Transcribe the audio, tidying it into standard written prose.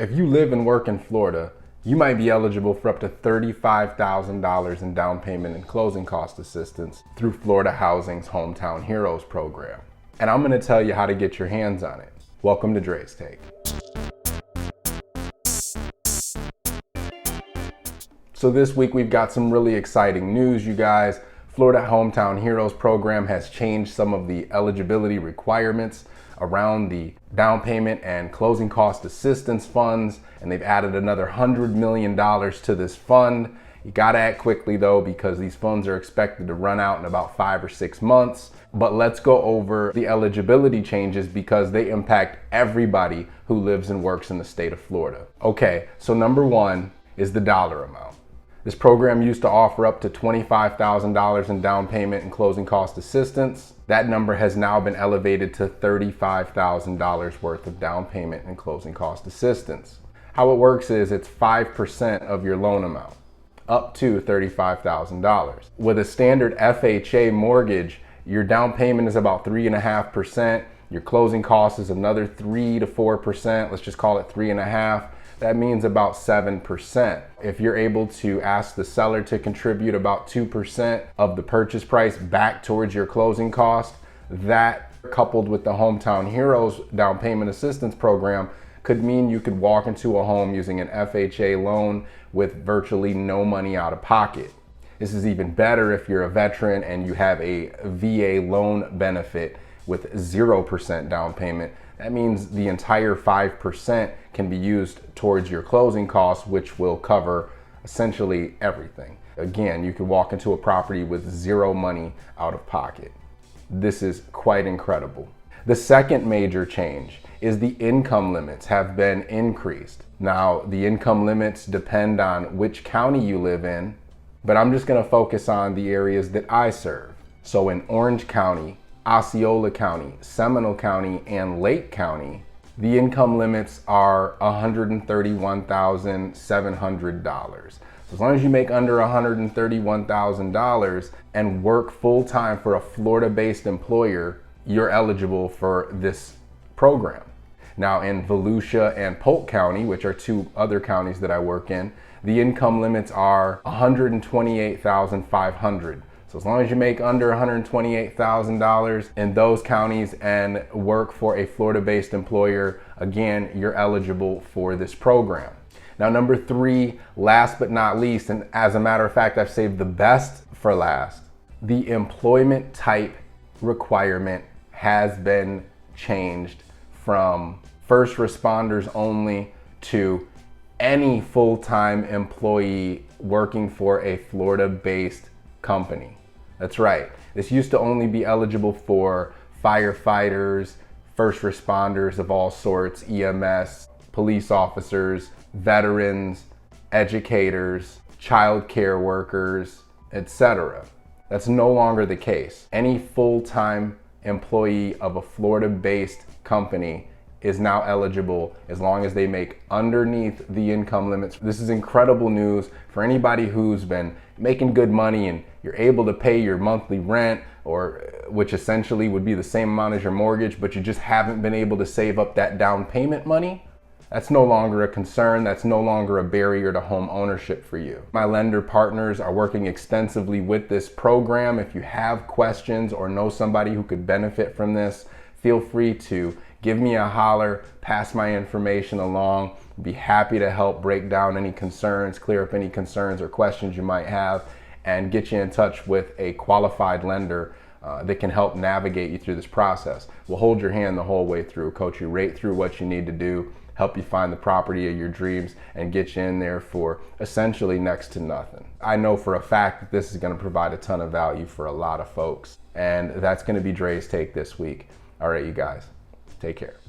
If you live and work in Florida, you might be eligible for up to $35,000 in down payment and closing cost assistance through Florida Housing's Hometown Heroes program. And I'm gonna tell you how to get your hands on it. Welcome to Dre's Take. So this week we've got some really exciting news, you guys. Florida Hometown Heroes program has changed some of the eligibility requirements around the down payment and closing cost assistance funds, and they've added another $100 million to this fund. You gotta act quickly though, because these funds are expected to run out in about 5 or 6 months. But let's go over the eligibility changes because they impact everybody who lives and works in the state of Florida. Okay, so number one is the dollar amount. This program used to offer up to $25,000 in down payment and closing cost assistance. That number has now been elevated to $35,000 worth of down payment and closing cost assistance. How it works is it's 5% of your loan amount, up to $35,000. With a standard FHA mortgage, your down payment is about 3.5%. Your closing cost is another 3 to 4%. Let's just call it 3.5%. That means about 7%. If you're able to ask the seller to contribute about 2% of the purchase price back towards your closing cost, that coupled with the Hometown Heroes down payment assistance program could mean you could walk into a home using an FHA loan with virtually no money out of pocket. This is even better if you're a veteran and you have a VA loan benefit with 0% down payment. That means the entire 5% can be used towards your closing costs, which will cover essentially everything. Again, you can walk into a property with 0 money out of pocket. This is quite incredible. The second major change is the income limits have been increased. Now, the income limits depend on which county you live in, but I'm just gonna focus on the areas that I serve. So in Orange County, Osceola County, Seminole County, and Lake County, the income limits are $131,700. So as long as you make under $131,000 and work full-time for a Florida-based employer, you're eligible for this program. Now in Volusia and Polk County, which are 2 other counties that I work in, the income limits are $128,500. So as long as you make under $128,000 in those counties and work for a Florida-based employer, again, you're eligible for this program. Now, number 3, last but not least, and as a matter of fact, I've saved the best for last, the employment type requirement has been changed from first responders only to any full-time employee working for a Florida-based company. That's right. This used to only be eligible for firefighters, first responders of all sorts, EMS, police officers, veterans, educators, child care workers, etc. That's no longer the case. Any full-time employee of a Florida-based company is now eligible as long as they make underneath the income limits. This is incredible news for anybody who's been making good money and you're able to pay your monthly rent, or which essentially would be the same amount as your mortgage, but you just haven't been able to save up that down payment money. That's no longer a concern. That's no longer a barrier to home ownership for you. My lender partners are working extensively with this program. If you have questions or know somebody who could benefit from this, feel free to give me a holler, pass my information along. Be happy to help break down any concerns, clear up any concerns or questions you might have, and get you in touch with a qualified lender that can help navigate you through this process. We'll hold your hand the whole way through, coach you right through what you need to do, help you find the property of your dreams, and get you in there for essentially next to nothing. I know for a fact that this is going to provide a ton of value for a lot of folks, and that's going to be Dre's Take this week. All right, you guys, take care.